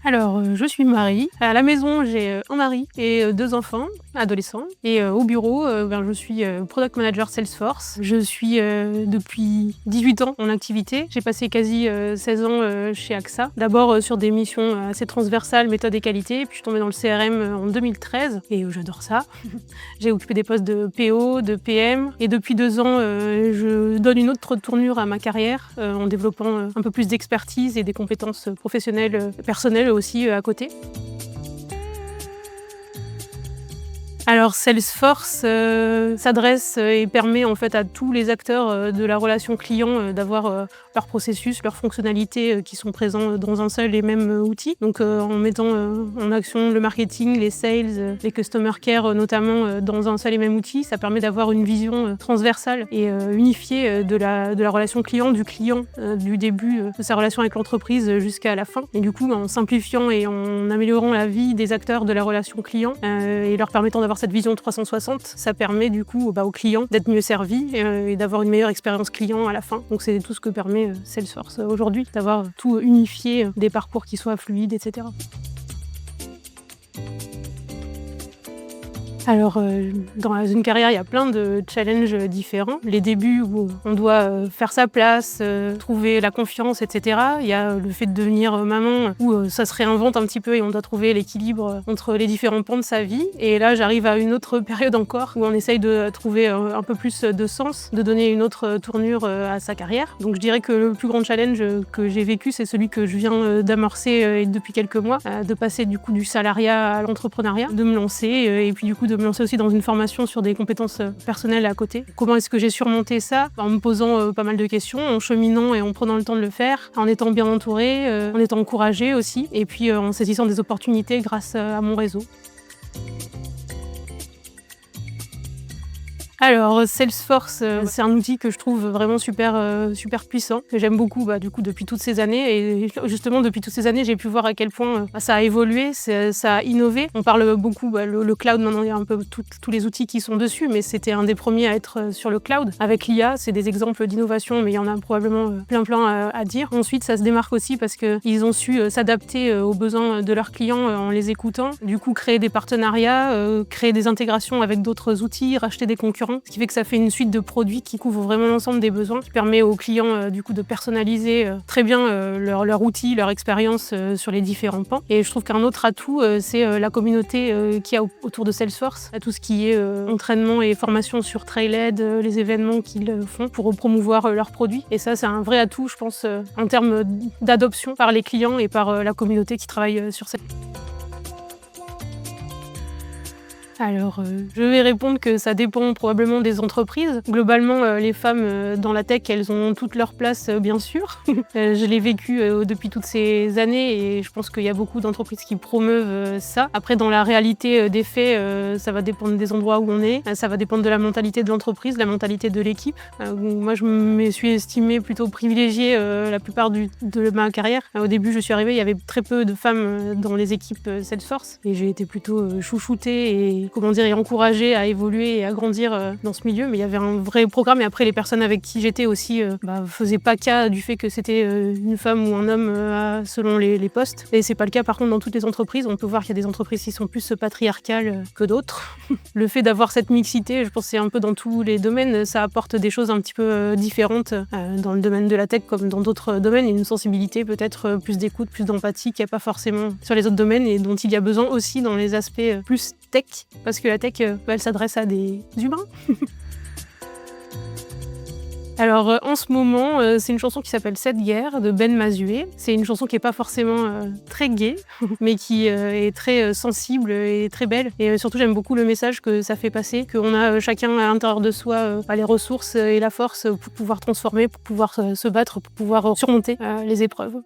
Je suis Marie. À la maison, j'ai un mari et 2 enfants adolescents et au bureau, je suis product manager Salesforce. Je suis depuis 18 ans en activité. J'ai passé quasi 16 ans chez AXA. D'abord sur des missions assez transversales, méthode et qualité, puis je suis tombée dans le CRM en 2013 et j'adore ça. J'ai occupé des postes de PO, de PM et depuis 2 ans, je donne une autre tournure à ma carrière en développant un peu plus d'expertise et des compétences professionnelles, personnelles aussi à côté. Alors Salesforce s'adresse et permet en fait à tous les acteurs de la relation client d'avoir leur processus, leurs fonctionnalités qui sont présents dans un seul et même outil. Donc en mettant en action le marketing, les sales, les customer care notamment dans un seul et même outil, ça permet d'avoir une vision transversale et unifiée de la relation client, du début de sa relation avec l'entreprise jusqu'à la fin. Et du coup, en simplifiant et en améliorant la vie des acteurs de la relation client et leur permettant d'avoir cette vision 360, ça permet du coup aux clients d'être mieux servis et d'avoir une meilleure expérience client à la fin. Donc c'est tout ce que permet Salesforce aujourd'hui, d'avoir tout unifié, des parcours qui soient fluides, etc. Dans une carrière, il y a plein de challenges différents. Les débuts où on doit faire sa place, trouver la confiance, etc. Il y a le fait de devenir maman où ça se réinvente un petit peu et on doit trouver l'équilibre entre les différents pans de sa vie. Et là, j'arrive à une autre période encore où on essaye de trouver un peu plus de sens, de donner une autre tournure à sa carrière. Donc je dirais que le plus grand challenge que j'ai vécu, c'est celui que je viens d'amorcer depuis quelques mois, de passer du coup du salariat à l'entrepreneuriat, de me lancer et puis du coup de me lancer aussi dans une formation sur des compétences personnelles à côté. Comment est-ce que j'ai surmonté ça? En me posant pas mal de questions, en cheminant et en prenant le temps de le faire, en étant bien entourée, en étant encouragée aussi, et puis en saisissant des opportunités grâce à mon réseau. Salesforce, c'est un outil que je trouve vraiment super puissant, que j'aime beaucoup du coup depuis toutes ces années et justement depuis toutes ces années, j'ai pu voir à quel point ça a évolué, ça a innové. On parle beaucoup le cloud maintenant, il y a un peu tous les outils qui sont dessus, mais c'était un des premiers à être sur le cloud. Avec l'IA, c'est des exemples d'innovation, mais il y en a probablement plein à dire. Ensuite, ça se démarque aussi parce qu'ils ont su s'adapter aux besoins de leurs clients en les écoutant. Du coup, créer des partenariats, créer des intégrations avec d'autres outils, racheter des concurrents. Ce qui fait que ça fait une suite de produits qui couvre vraiment l'ensemble des besoins, qui permet aux clients du coup de personnaliser très bien leur outil, leur expérience sur les différents pans. Et je trouve qu'un autre atout, c'est la communauté qu'il y a autour de Salesforce, tout ce qui est entraînement et formation sur Trailhead, les événements qu'ils font pour promouvoir leurs produits. Et ça, c'est un vrai atout, je pense, en termes d'adoption par les clients et par la communauté qui travaille sur cette. Je vais répondre que ça dépend probablement des entreprises. Globalement, les femmes dans la tech, elles ont toute leur place, bien sûr. Je l'ai vécu depuis toutes ces années et je pense qu'il y a beaucoup d'entreprises qui promeuvent ça. Après, dans la réalité des faits, ça va dépendre des endroits où on est. Ça va dépendre de la mentalité de l'entreprise, de la mentalité de l'équipe. Moi, je me suis estimée plutôt privilégiée la plupart de ma carrière. Au début, je suis arrivée, il y avait très peu de femmes dans les équipes Salesforce et j'ai été plutôt chouchoutée et encouragée à évoluer et à grandir dans ce milieu. Mais il y avait un vrai programme et après les personnes avec qui j'étais aussi faisaient pas cas du fait que c'était une femme ou un homme selon les postes. Et c'est pas le cas par contre dans toutes les entreprises. On peut voir qu'il y a des entreprises qui sont plus patriarcales que d'autres. Le fait d'avoir cette mixité, je pense que c'est un peu dans tous les domaines, ça apporte des choses un petit peu différentes dans le domaine de la tech comme dans d'autres domaines. Une sensibilité peut-être plus d'écoute, plus d'empathie qu'il n'y a pas forcément sur les autres domaines et dont il y a besoin aussi dans les aspects plus tech, parce que la tech, elle s'adresse à des humains. En ce moment, c'est une chanson qui s'appelle Cette guerre de Ben Mazué. C'est une chanson qui n'est pas forcément très gaie, mais qui est très sensible et très belle. Et surtout, j'aime beaucoup le message que ça fait passer, qu'on a chacun à l'intérieur de soi les ressources et la force pour pouvoir transformer, pour pouvoir se battre, pour pouvoir surmonter les épreuves.